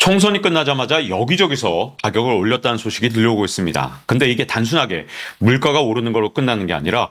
총선이 끝나자마자 여기저기서 가격을 올렸다는 소식이 들려오고 있습니다. 근데 이게 단순하게 물가가 오르는 걸로 끝나는 게 아니라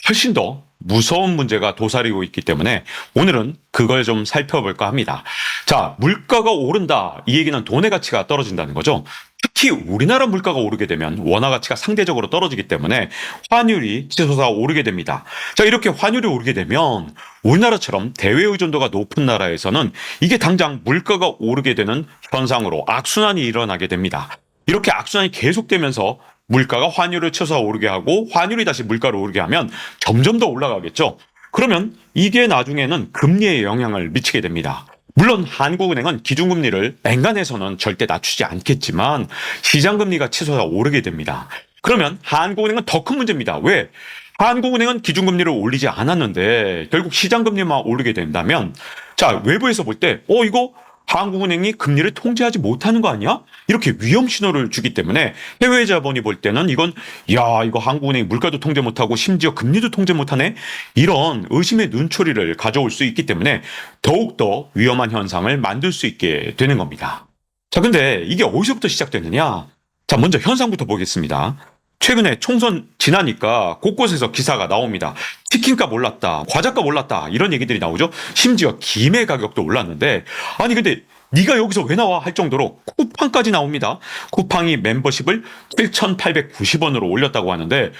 훨씬 더 무서운 문제가 도사리고 있기 때문에 오늘은 그걸 좀 살펴볼까 합니다. 자, 물가가 오른다. 이 얘기는 돈의 가치가 떨어진다는 거죠. 특히 우리나라 물가가 오르게 되면 원화 가치가 상대적으로 떨어지기 때문에 환율이 치솟아 오르게 됩니다. 자, 이렇게 환율이 오르게 되면 우리나라처럼 대외 의존도가 높은 나라에서는 이게 당장 물가가 오르게 되는 현상으로 악순환이 일어나게 됩니다. 이렇게 악순환이 계속되면서 물가가 환율을 치솟아 오르게 하고 환율이 다시 물가를 오르게 하면 점점 더 올라가겠죠. 그러면 이게 나중에는 금리에 영향을 미치게 됩니다. 물론 한국은행은 기준금리를 맹간해서는 절대 낮추지 않겠지만 시장금리가 치솟아 오르게 됩니다. 그러면 한국은행은 더 큰 문제입니다. 왜? 한국은행은 기준금리를 올리지 않았는데 결국 시장금리만 오르게 된다면 자, 외부에서 볼 때 이거 한국은행이 금리를 통제하지 못하는 거 아니야? 이렇게 위험 신호를 주기 때문에 해외 자본이 볼 때는 이건 이거 한국은행이 물가도 통제 못하고 심지어 금리도 통제 못하네? 이런 의심의 눈초리를 가져올 수 있기 때문에 더욱더 위험한 현상을 만들 수 있게 되는 겁니다. 자, 근데 이게 어디서부터 시작되느냐? 자, 먼저 현상부터 보겠습니다. 최근에 총선 지나니까 곳곳에서 기사가 나옵니다. 치킨값 올랐다, 과자값 올랐다 이런 얘기들이 나오죠. 심지어 김의 가격도 올랐는데 아니 근데 네가 여기서 왜 나와 할 정도로 쿠팡까지 나옵니다. 쿠팡이 멤버십을 7,890원으로 올렸다고 하는데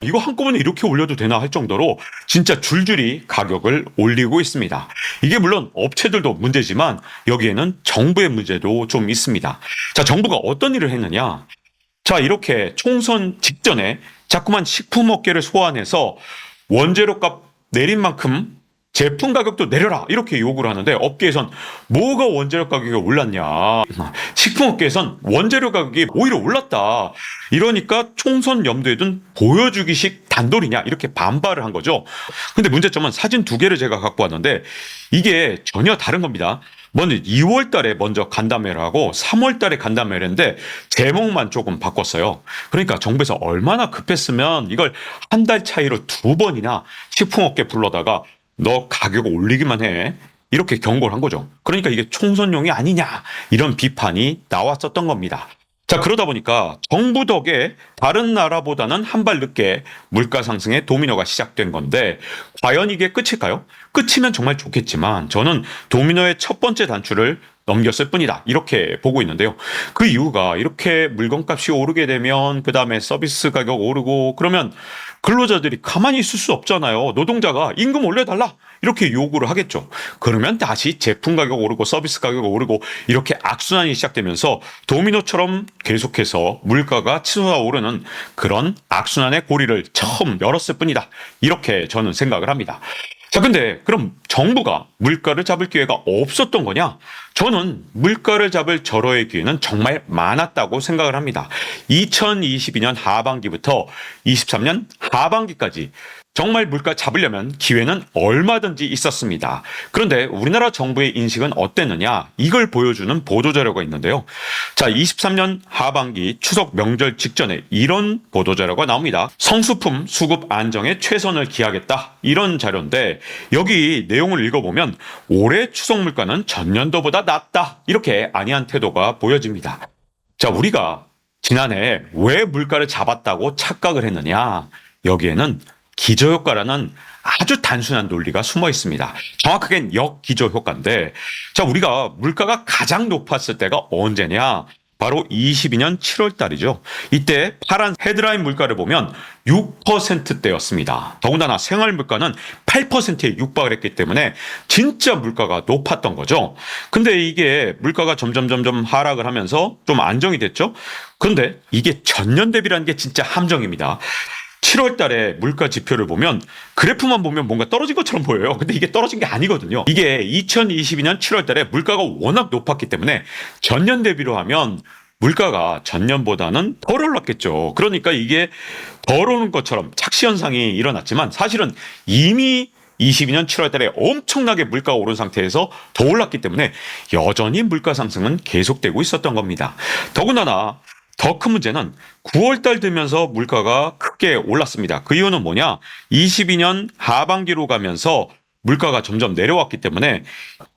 이거 한꺼번에 이렇게 올려도 되나 할 정도로 진짜 줄줄이 가격을 올리고 있습니다. 이게 물론 업체들도 문제지만 여기에는 정부의 문제도 좀 있습니다. 자, 정부가 어떤 일을 했느냐? 자, 이렇게 총선 직전에 자꾸만 식품업계를 소환해서 원재료 값 내린 만큼 제품 가격도 내려라 이렇게 요구를 하는데 업계에선 뭐가 원재료 가격이 올랐냐, 식품업계에선 원재료 가격이 오히려 올랐다 이러니까 총선 염두에 둔 보여주기식 단돌이냐 이렇게 반발을 한 거죠. 근데 문제점은 사진 두 개를 제가 갖고 왔는데 이게 전혀 다른 겁니다. 먼저 2월 달에 먼저 간담회를 하고 3월 달에 간담회를 했는데 제목만 조금 바꿨어요. 그러니까 정부에서 얼마나 급했으면 이걸 한 달 차이로 두 번이나 식품업계 불러다가 너 가격 올리기만 해 이렇게 경고를 한 거죠. 그러니까 이게 총선용이 아니냐 이런 비판이 나왔었던 겁니다. 자, 그러다 보니까 정부 덕에 다른 나라보다는 한 발 늦게 물가 상승의 도미노가 시작된 건데 과연 이게 끝일까요? 끝이면 정말 좋겠지만 저는 도미노의 첫 번째 단추를 넘겼을 뿐이다 이렇게 보고 있는데요. 그 이유가 이렇게 물건값이 오르게 되면 그 다음에 서비스 가격 오르고 그러면 근로자들이 가만히 있을 수 없잖아요. 노동자가 임금 올려달라 이렇게 요구를 하겠죠. 그러면 다시 제품 가격 오르고 서비스 가격 오르고 이렇게 악순환이 시작되면서 도미노처럼 계속해서 물가가 치솟아 오르는 그런 악순환의 고리를 처음 열었을 뿐이다 이렇게 저는 생각을 합니다. 자, 근데 그럼 정부가 물가를 잡을 기회가 없었던 거냐? 저는 물가를 잡을 절호의 기회는 정말 많았다고 생각을 합니다. 2022년 하반기부터 23년 하반기까지 정말 물가 잡으려면 기회는 얼마든지 있었습니다. 그런데 우리나라 정부의 인식은 어땠느냐? 이걸 보여주는 보도자료가 있는데요. 자, 23년 하반기 추석 명절 직전에 이런 보도자료가 나옵니다. 성수품 수급 안정에 최선을 기하겠다. 이런 자료인데 여기 내용을 읽어보면 올해 추석 물가는 전년도보다 낮다. 이렇게 안이한 태도가 보여집니다. 자, 우리가 지난해 왜 물가를 잡았다고 착각을 했느냐? 여기에는 기저효과라는 아주 단순한 논리가 숨어 있습니다. 정확하게는 역기저효과인데 자, 우리가 물가가 가장 높았을 때가 언제냐? 바로 22년 7월 달이죠. 이때 파란 헤드라인 물가를 보면 6%대였습니다. 더군다나 생활 물가는 8%에 육박을 했기 때문에 진짜 물가가 높았던 거죠. 근데 이게 물가가 점점 하락을 하면서 좀 안정이 됐죠. 그런데 이게 전년 대비라는 게 진짜 함정입니다. 7월 달에 물가 지표를 보면 그래프만 보면 뭔가 떨어진 것처럼 보여요. 근데 이게 떨어진 게 아니거든요. 이게 2022년 7월 달에 물가가 워낙 높았기 때문에 전년 대비로 하면 물가가 전년보다는 덜 올랐겠죠. 그러니까 이게 덜 오는 것처럼 착시 현상이 일어났지만 사실은 이미 22년 7월 달에 엄청나게 물가가 오른 상태에서 더 올랐기 때문에 여전히 물가 상승은 계속되고 있었던 겁니다. 더군다나 더 큰 문제는 9월 달 되면서 물가가 크게 올랐습니다. 그 이유는 뭐냐? 22년 하반기로 가면서 물가가 점점 내려왔기 때문에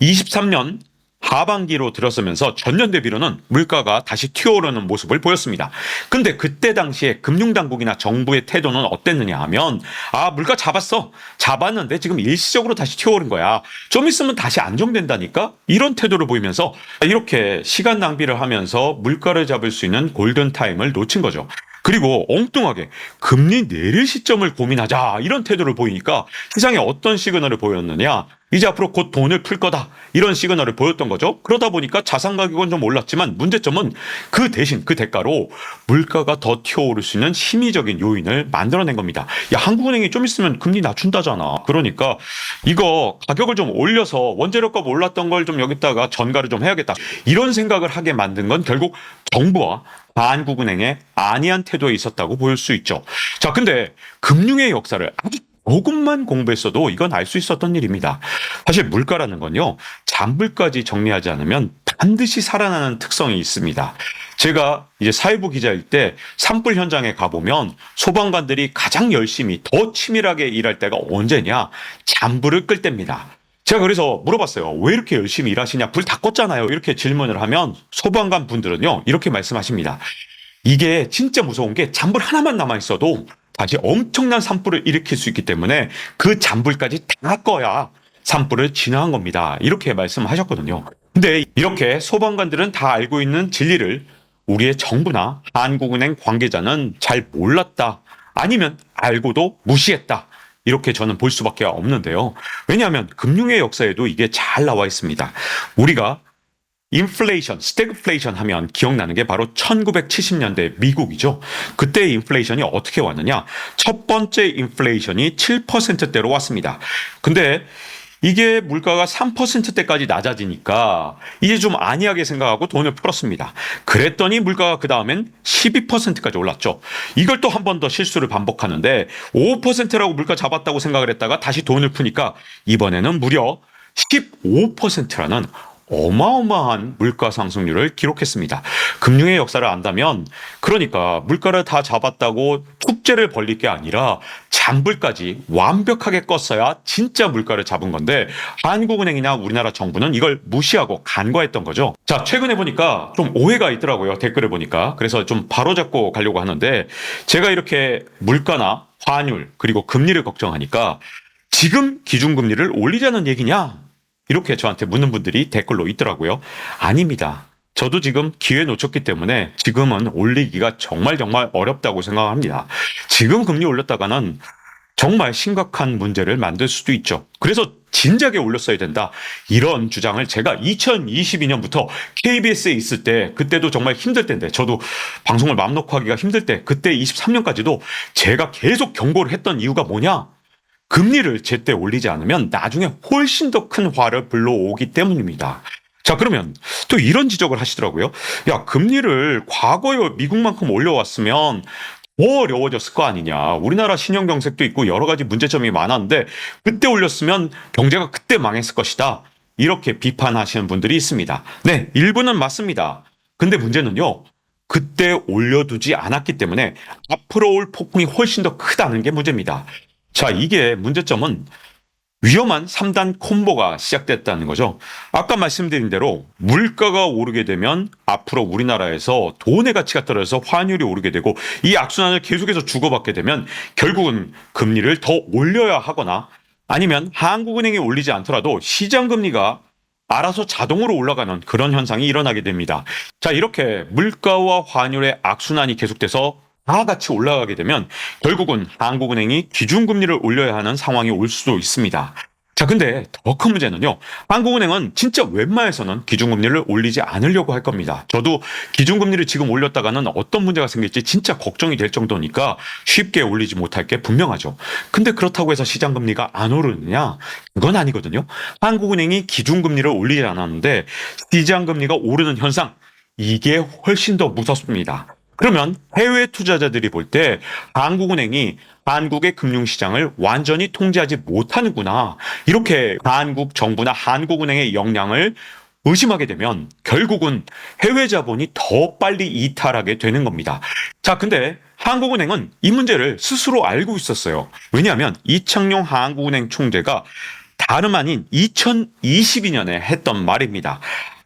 23년 하반기로 들어서면서 전년 대비로는 물가가 다시 튀어오르는 모습을 보였습니다. 근데 그때 당시에 금융당국이나 정부의 태도는 어땠느냐 하면 물가 잡았는데 지금 일시적으로 다시 튀어오른 거야. 좀 있으면 다시 안정된다니까? 이런 태도를 보이면서 이렇게 시간 낭비를 하면서 물가를 잡을 수 있는 골든타임을 놓친 거죠. 그리고 엉뚱하게 금리 내릴 시점을 고민하자 이런 태도를 보이니까 시장에 어떤 시그널을 보였느냐, 이제 앞으로 곧 돈을 풀 거다 이런 시그널을 보였던 거죠. 그러다 보니까 자산 가격은 좀 올랐지만 문제점은 그 대신 그 대가로 물가가 더 튀어오를 수 있는 심리적인 요인을 만들어낸 겁니다. 야, 한국은행이 좀 있으면 금리 낮춘다잖아. 그러니까 이거 가격을 좀 올려서 원재료값 올랐던 걸 좀 여기다가 전가를 좀 해야겠다 이런 생각을 하게 만든 건 결국 정부와 한국은행의 안이한 태도에 있었다고 볼 수 있죠. 자, 근데 금융의 역사를 아주 조금만 공부했어도 이건 알 수 있었던 일입니다. 사실 물가라는 건요, 잔불까지 정리하지 않으면 반드시 살아나는 특성이 있습니다. 제가 이제 사회부 기자일 때 산불 현장에 가보면 소방관들이 가장 열심히 더 치밀하게 일할 때가 언제냐? 잔불을 끌 때입니다. 제가 그래서 물어봤어요. 왜 이렇게 열심히 일하시냐? 불 다 껐잖아요. 이렇게 질문을 하면 소방관 분들은요, 이렇게 말씀하십니다. 이게 진짜 무서운 게 잔불 하나만 남아있어도 다시 엄청난 산불을 일으킬 수 있기 때문에 그 잔불까지 다 꺼야 산불을 진화한 겁니다. 이렇게 말씀하셨거든요. 근데 이렇게 소방관들은 다 알고 있는 진리를 우리의 정부나 한국은행 관계자는 잘 몰랐다. 아니면 알고도 무시했다. 이렇게 저는 볼 수밖에 없는데요. 왜냐하면 금융의 역사에도 이게 잘 나와 있습니다. 우리가 인플레이션, 스태그플레이션 하면 기억나는 게 바로 1970년대 미국이죠. 그때 인플레이션이 어떻게 왔느냐? 첫 번째 인플레이션이 7%대로 왔습니다. 근데 이게 물가가 3%대까지 낮아지니까 이제 좀 안이하게 생각하고 돈을 풀었습니다. 그랬더니 물가가 그 다음엔 12%까지 올랐죠. 이걸 또 한 번 더 실수를 반복하는데 5%라고 물가 잡았다고 생각을 했다가 다시 돈을 푸니까 이번에는 무려 15%라는 어마어마한 물가 상승률을 기록했습니다. 금융의 역사를 안다면 그러니까 물가를 다 잡았다고 축제를 벌릴 게 아니라 잔불까지 완벽하게 껐어야 진짜 물가를 잡은 건데 한국은행이나 우리나라 정부는 이걸 무시하고 간과했던 거죠. 자, 최근에 보니까 좀 오해가 있더라고요. 댓글을 보니까. 그래서 좀 바로잡고 가려고 하는데 제가 이렇게 물가나 환율 그리고 금리를 걱정하니까 지금 기준금리를 올리자는 얘기냐? 이렇게 저한테 묻는 분들이 댓글로 있더라고요. 아닙니다. 저도 지금 기회 놓쳤기 때문에 지금은 올리기가 정말 어렵다고 생각합니다. 지금 금리 올렸다가는 정말 심각한 문제를 만들 수도 있죠. 그래서 진작에 올렸어야 된다. 이런 주장을 제가 2022년부터 KBS에 있을 때 그때도 정말 힘들 때인데 저도 방송을 마음 놓고 하기가 힘들 때 그때 23년까지도 제가 계속 경고를 했던 이유가 뭐냐? 금리를 제때 올리지 않으면 나중에 훨씬 더 큰 화를 불러오기 때문입니다. 자, 그러면 또 이런 지적을 하시더라고요. 야, 금리를 과거에 미국만큼 올려왔으면 더 어려워졌을 거 아니냐. 우리나라 신용경색도 있고 여러 가지 문제점이 많았는데 그때 올렸으면 경제가 그때 망했을 것이다. 이렇게 비판하시는 분들이 있습니다. 네, 일부는 맞습니다. 근데 문제는요. 그때 올려두지 않았기 때문에 앞으로 올 폭풍이 훨씬 더 크다는 게 문제입니다. 자, 이게 문제점은 위험한 3단 콤보가 시작됐다는 거죠. 아까 말씀드린 대로 물가가 오르게 되면 앞으로 우리나라에서 돈의 가치가 떨어져서 환율이 오르게 되고 이 악순환을 계속해서 주고받게 되면 결국은 금리를 더 올려야 하거나 아니면 한국은행이 올리지 않더라도 시장금리가 알아서 자동으로 올라가는 그런 현상이 일어나게 됩니다. 자, 이렇게 물가와 환율의 악순환이 계속돼서 다 같이 올라가게 되면 결국은 한국은행이 기준금리를 올려야 하는 상황이 올 수도 있습니다. 자, 근데 더 큰 문제는요. 한국은행은 진짜 웬만해서는 기준금리를 올리지 않으려고 할 겁니다. 저도 기준금리를 지금 올렸다가는 어떤 문제가 생길지 진짜 걱정이 될 정도니까 쉽게 올리지 못할 게 분명하죠. 근데 그렇다고 해서 시장금리가 안 오르느냐? 그건 아니거든요. 한국은행이 기준금리를 올리지 않았는데 시장금리가 오르는 현상, 이게 훨씬 더 무섭습니다. 그러면 해외 투자자들이 볼 때 한국은행이 한국의 금융시장을 완전히 통제하지 못하는구나. 이렇게 한국 정부나 한국은행의 역량을 의심하게 되면 결국은 해외 자본이 더 빨리 이탈하게 되는 겁니다. 자, 근데 한국은행은 이 문제를 스스로 알고 있었어요. 왜냐하면 이창용 한국은행 총재가 다름 아닌 2022년에 했던 말입니다.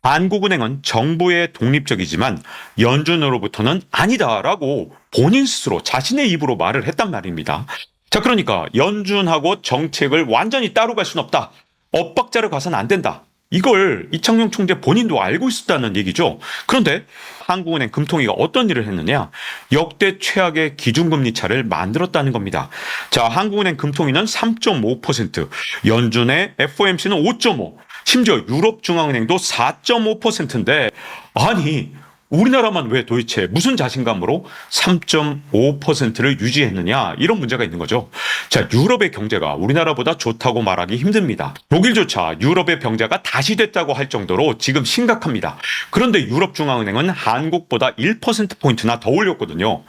한국은행은 정부의 독립적이지만 연준으로부터는 아니다라고 본인 스스로 자신의 입으로 말을 했단 말입니다. 자, 그러니까 연준하고 정책을 완전히 따로 갈 수는 없다. 엇박자를 가서는 안 된다. 이걸 이창용 총재 본인도 알고 있었다는 얘기죠. 그런데 한국은행 금통위가 어떤 일을 했느냐? 역대 최악의 기준금리 차를 만들었다는 겁니다. 자, 한국은행 금통위는 3.5%, 연준의 FOMC는 5.5%, 심지어 유럽중앙은행도 4.5%인데 아니 우리나라만 왜 도대체 무슨 자신감으로 3.5%를 유지했느냐 이런 문제가 있는 거죠. 자, 유럽의 경제가 우리나라보다 좋다고 말하기 힘듭니다. 독일조차 유럽의 병자가 다시 됐다고 할 정도로 지금 심각합니다. 그런데 유럽중앙은행은 한국보다 1%포인트나 더 올렸거든요.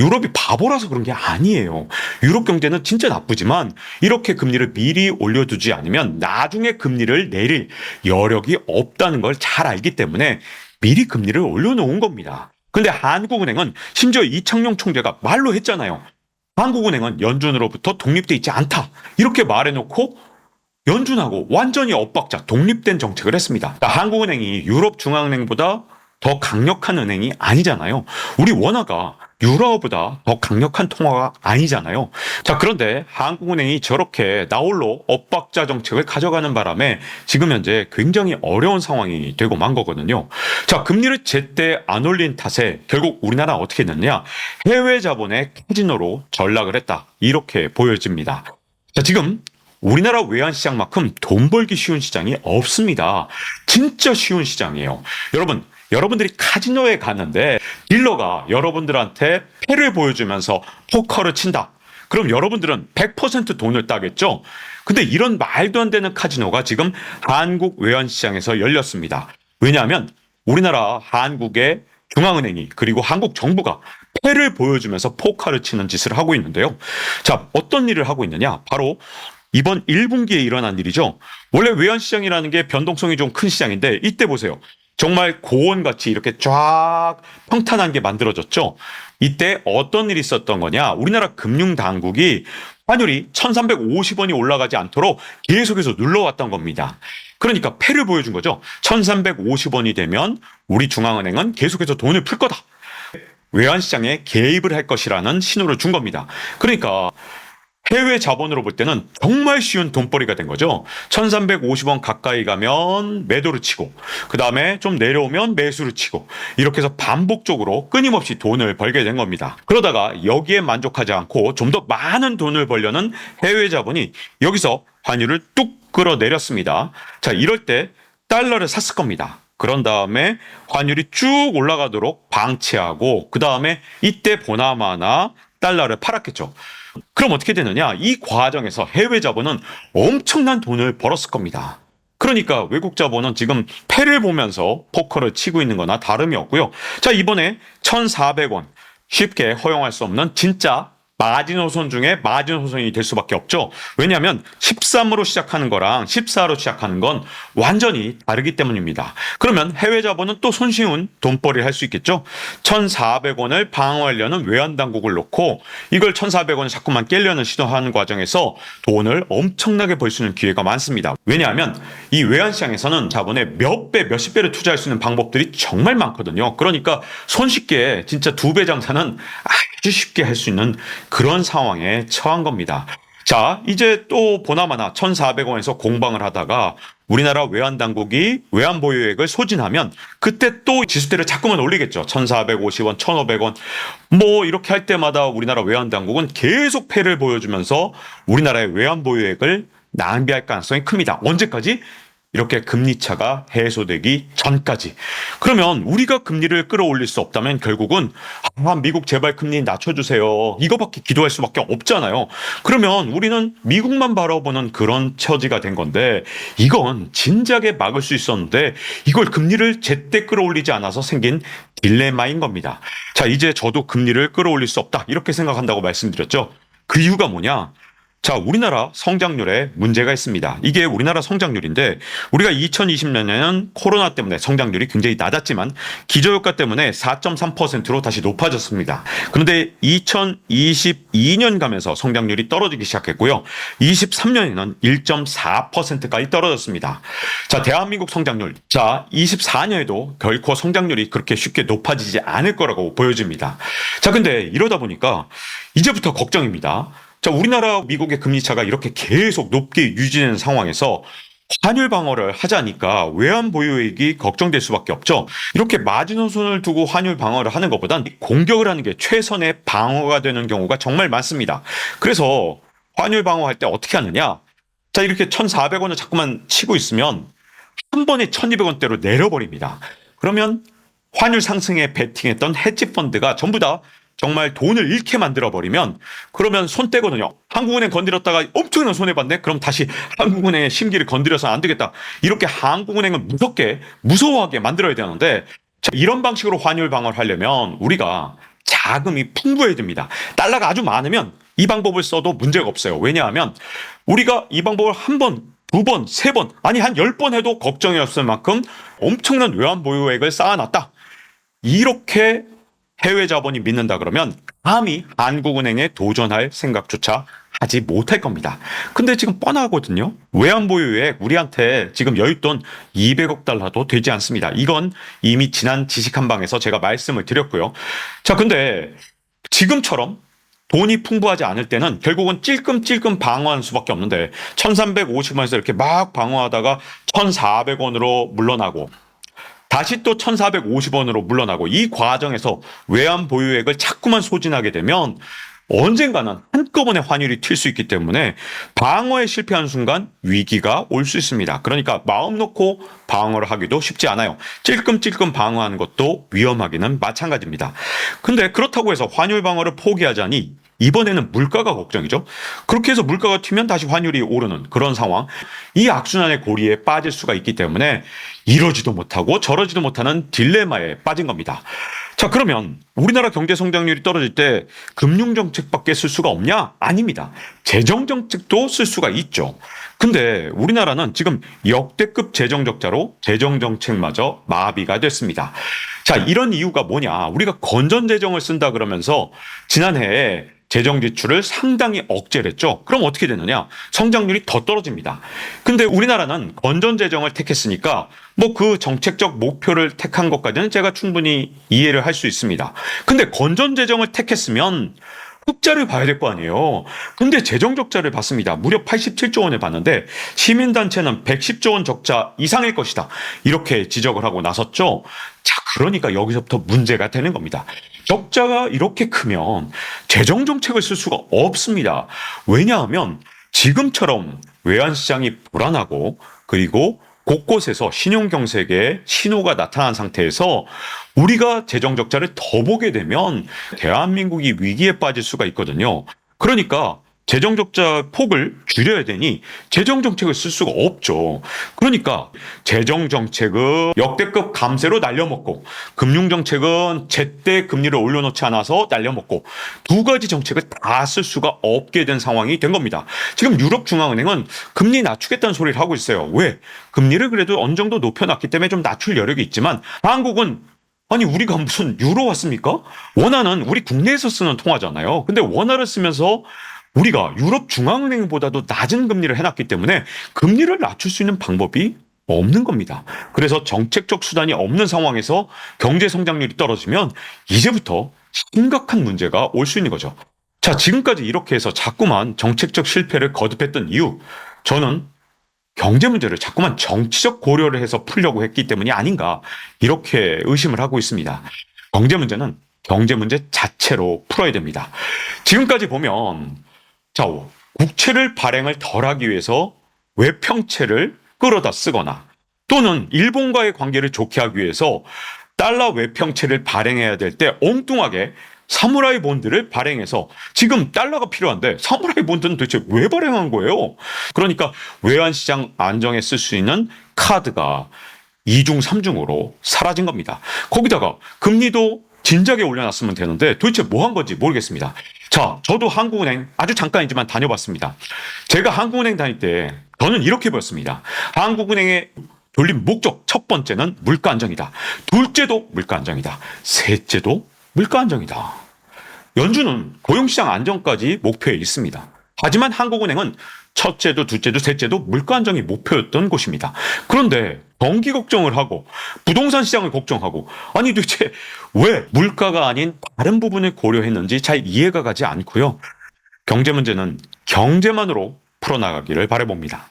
유럽이 바보라서 그런 게 아니에요. 유럽 경제는 진짜 나쁘지만 이렇게 금리를 미리 올려두지 않으면 나중에 금리를 내릴 여력이 없다는 걸 잘 알기 때문에 미리 금리를 올려놓은 겁니다. 근데 한국은행은 심지어 이창용 총재가 말로 했잖아요. 한국은행은 연준으로부터 독립돼 있지 않다. 이렇게 말해놓고 연준하고 완전히 엇박자 독립된 정책을 했습니다. 한국은행이 유럽중앙은행보다 더 강력한 은행이 아니잖아요. 우리 원화가 유로보다 더 강력한 통화가 아니잖아요. 자, 그런데 한국은행이 저렇게 나홀로 엇박자 정책을 가져가는 바람에 지금 현재 굉장히 어려운 상황이 되고 만 거거든요. 자, 금리를 제때 안 올린 탓에 결국 우리나라는 어떻게 됐느냐? 해외 자본의 카지노로 전락을 했다. 이렇게 보여집니다. 자, 지금 우리나라 외환시장만큼 돈 벌기 쉬운 시장이 없습니다. 진짜 쉬운 시장이에요. 여러분들이 카지노에 갔는데 딜러가 여러분들한테 패를 보여주면서 포커를 친다. 그럼 여러분들은 100% 돈을 따겠죠? 근데 이런 말도 안 되는 카지노가 지금 한국 외환시장에서 열렸습니다. 왜냐하면 우리나라 한국의 중앙은행이 그리고 한국 정부가 패를 보여주면서 포커를 치는 짓을 하고 있는데요. 자, 어떤 일을 하고 있느냐? 바로 이번 1분기에 일어난 일이죠. 원래 외환시장이라는 게 변동성이 좀 큰 시장인데 이때 보세요. 정말 고원같이 이렇게 쫙 평탄한 게 만들어졌죠. 이때 어떤 일이 있었던 거냐. 우리나라 금융당국이 환율이 1350원이 올라가지 않도록 계속해서 눌러왔던 겁니다. 그러니까 패를 보여준 거죠. 1350원이 되면 우리 중앙은행은 계속해서 돈을 풀 거다. 외환시장에 개입을 할 것이라는 신호를 준 겁니다. 그러니까 해외 자본으로 볼 때는 정말 쉬운 돈벌이가 된 거죠. 1350원 가까이 가면 매도를 치고 그 다음에 좀 내려오면 매수를 치고 이렇게 해서 반복적으로 끊임없이 돈을 벌게 된 겁니다. 그러다가 여기에 만족하지 않고 좀 더 많은 돈을 벌려는 해외 자본이 여기서 환율을 뚝 끌어내렸습니다. 자, 이럴 때 달러를 샀을 겁니다. 그런 다음에 환율이 쭉 올라가도록 방치하고 그 다음에 이때 보나마나 달러를 팔았겠죠. 그럼 어떻게 되느냐? 이 과정에서 해외 자본은 엄청난 돈을 벌었을 겁니다. 그러니까 외국 자본은 지금 패를 보면서 포커를 치고 있는 거나 다름이 없고요. 자, 이번에 1,400원 쉽게 허용할 수 없는 진짜 마지노선 중에 마지노선이 될 수밖에 없죠. 왜냐하면 13으로 시작하는 거랑 14로 시작하는 건 완전히 다르기 때문입니다. 그러면 해외 자본은 또 손쉬운 돈벌이를 할 수 있겠죠. 1,400원을 방어하려는 외환당국을 놓고 이걸 1,400원을 자꾸만 깨려는 시도하는 과정에서 돈을 엄청나게 벌 수 있는 기회가 많습니다. 왜냐하면 이 외환시장에서는 자본의 몇 배, 몇십 배를 투자할 수 있는 방법들이 정말 많거든요. 그러니까 손쉽게 진짜 2배 장사는 아주 쉽게 할 수 있는 그런 상황에 처한 겁니다. 자, 이제 또 보나마나 1,400원에서 공방을 하다가 우리나라 외환당국이 외환보유액을 소진하면 그때 또 지수대를 자꾸만 올리겠죠. 1,450원, 1,500원 뭐 이렇게 할 때마다 우리나라 외환당국은 계속 패를 보여주면서 우리나라의 외환보유액을 낭비할 가능성이 큽니다. 언제까지? 이렇게 금리차가 해소되기 전까지. 그러면 우리가 금리를 끌어올릴 수 없다면 결국은 미국 제발 금리 낮춰주세요. 이거밖에 기도할 수밖에 없잖아요. 그러면 우리는 미국만 바라보는 그런 처지가 된 건데 이건 진작에 막을 수 있었는데 이걸 금리를 제때 끌어올리지 않아서 생긴 딜레마인 겁니다. 자, 이제 저도 금리를 끌어올릴 수 없다 이렇게 생각한다고 말씀드렸죠. 그 이유가 뭐냐? 자, 우리나라 성장률에 문제가 있습니다. 이게 우리나라 성장률인데 우리가 2020년에는 코로나 때문에 성장률이 굉장히 낮았지만 기저효과 때문에 4.3%로 다시 높아졌습니다. 그런데 2022년 가면서 성장률이 떨어지기 시작했고요. 23년에는 1.4%까지 떨어졌습니다. 자, 대한민국 성장률. 자, 24년에도 결코 성장률이 그렇게 쉽게 높아지지 않을 거라고 보여집니다. 자, 근데 이러다 보니까 이제부터 걱정입니다. 자, 우리나라 미국의 금리 차가 이렇게 계속 높게 유지되는 상황에서 환율 방어를 하자니까 외환 보유액이 걱정될 수밖에 없죠. 이렇게 마지노선을 두고 환율 방어를 하는 것보단 공격을 하는 게 최선의 방어가 되는 경우가 정말 많습니다. 그래서 환율 방어할 때 어떻게 하느냐? 자, 이렇게 1,400원을 자꾸만 치고 있으면 한 번에 1,200원대로 내려버립니다. 그러면 환율 상승에 베팅했던 헤지 펀드가 전부 다 정말 돈을 잃게 만들어버리면 그러면 손 떼거든요. 한국은행 건드렸다가 엄청난 손해봤네? 그럼 다시 한국은행의 심기를 건드려서 안 되겠다. 이렇게 한국은행을 무서워하게 만들어야 되는데 이런 방식으로 환율 방어를 하려면 우리가 자금이 풍부해야 됩니다. 달러가 아주 많으면 이 방법을 써도 문제가 없어요. 왜냐하면 우리가 이 방법을 한 번, 두 번, 세 번, 아니 한 10번 해도 걱정이 없을 만큼 엄청난 외환 보유액을 쌓아놨다. 이렇게 해외 자본이 믿는다 그러면 감히 한국은행에 도전할 생각조차 하지 못할 겁니다. 근데 지금 뻔하거든요. 외환 보유액 우리한테 지금 여윳돈 200억 달러도 되지 않습니다. 이건 이미 지난 지식 한방에서 제가 말씀을 드렸고요. 자, 근데 지금처럼 돈이 풍부하지 않을 때는 결국은 찔끔찔끔 방어하는 수밖에 없는데 1350원에서 이렇게 막 방어하다가 1400원으로 물러나고 다시 또 1,450원으로 물러나고 이 과정에서 외환 보유액을 자꾸만 소진하게 되면 언젠가는 한꺼번에 환율이 튈 수 있기 때문에 방어에 실패한 순간 위기가 올 수 있습니다. 그러니까 마음 놓고 방어를 하기도 쉽지 않아요. 찔끔찔끔 방어하는 것도 위험하기는 마찬가지입니다. 근데 그렇다고 해서 환율 방어를 포기하자니 이번에는 물가가 걱정이죠. 그렇게 해서 물가가 튀면 다시 환율이 오르는 그런 상황. 이 악순환의 고리에 빠질 수가 있기 때문에 이러지도 못하고 저러지도 못하는 딜레마에 빠진 겁니다. 자, 그러면 우리나라 경제 성장률이 떨어질 때 금융정책밖에 쓸 수가 없냐? 아닙니다. 재정정책도 쓸 수가 있죠. 근데 우리나라는 지금 역대급 재정적자로 재정정책마저 마비가 됐습니다. 자, 이런 이유가 뭐냐? 우리가 건전재정을 쓴다 그러면서 지난해에 재정 지출을 상당히 억제를 했죠. 그럼 어떻게 되느냐? 성장률이 더 떨어집니다. 근데 우리나라는 건전 재정을 택했으니까 뭐 그 정책적 목표를 택한 것까지는 제가 충분히 이해를 할 수 있습니다. 근데 건전 재정을 택했으면 흑자를 봐야 될 거 아니에요. 근데 재정 적자를 봤습니다. 무려 87조 원을 봤는데 시민단체는 110조 원 적자 이상일 것이다. 이렇게 지적을 하고 나섰죠. 자, 그러니까 여기서부터 문제가 되는 겁니다. 적자가 이렇게 크면 재정 정책을 쓸 수가 없습니다. 왜냐하면 지금처럼 외환시장이 불안하고 그리고 곳곳에서 신용경색의 신호가 나타난 상태에서 우리가 재정적자를 더 보게 되면 대한민국이 위기에 빠질 수가 있거든요. 그러니까 재정적자 폭을 줄여야 되니 재정정책을 쓸 수가 없죠. 그러니까 재정정책은 역대급 감세로 날려먹고 금융정책은 제때 금리를 올려놓지 않아서 날려먹고 두 가지 정책을 다 쓸 수가 없게 된 상황이 된 겁니다. 지금 유럽중앙은행은 금리 낮추겠다는 소리를 하고 있어요. 왜? 금리를 그래도 어느 정도 높여놨기 때문에 좀 낮출 여력이 있지만 한국은 아니 우리가 무슨 유로 왔습니까? 원화는 우리 국내에서 쓰는 통화잖아요. 근데 원화를 쓰면서 우리가 유럽 중앙은행보다도 낮은 금리를 해놨기 때문에 금리를 낮출 수 있는 방법이 없는 겁니다. 그래서 정책적 수단이 없는 상황에서 경제 성장률이 떨어지면 이제부터 심각한 문제가 올 수 있는 거죠. 자, 지금까지 이렇게 해서 자꾸만 정책적 실패를 거듭했던 이유, 저는 경제 문제를 자꾸만 정치적 고려를 해서 풀려고 했기 때문이 아닌가 이렇게 의심을 하고 있습니다. 경제 문제는 경제 문제 자체로 풀어야 됩니다. 지금까지 보면 자, 국채를 발행을 덜하기 위해서 외평채를 끌어다 쓰거나 또는 일본과의 관계를 좋게 하기 위해서 달러 외평채를 발행해야 될 때 엉뚱하게 사무라이 본드를 발행해서 지금 달러가 필요한데 사무라이 본드는 도대체 왜 발행한 거예요? 그러니까 외환시장 안정에 쓸 수 있는 카드가 2중, 3중으로 사라진 겁니다. 거기다가 금리도 진작에 올려놨으면 되는데 도대체 뭐 한 건지 모르겠습니다. 자, 저도 한국은행 아주 잠깐이지만 다녀봤습니다. 제가 한국은행 다닐 때 저는 이렇게 보였습니다. 한국은행의 돌린 목적 첫 번째는 물가 안정이다. 둘째도 물가 안정이다. 셋째도 물가 안정이다. 연준은 고용시장 안정까지 목표에 있습니다. 하지만 한국은행은 첫째도 둘째도 셋째도 물가 안정이 목표였던 곳입니다. 그런데 경기 걱정을 하고 부동산 시장을 걱정하고 아니 도대체 왜 물가가 아닌 다른 부분을 고려했는지 잘 이해가 가지 않고요. 경제 문제는 경제만으로 풀어나가기를 바라봅니다.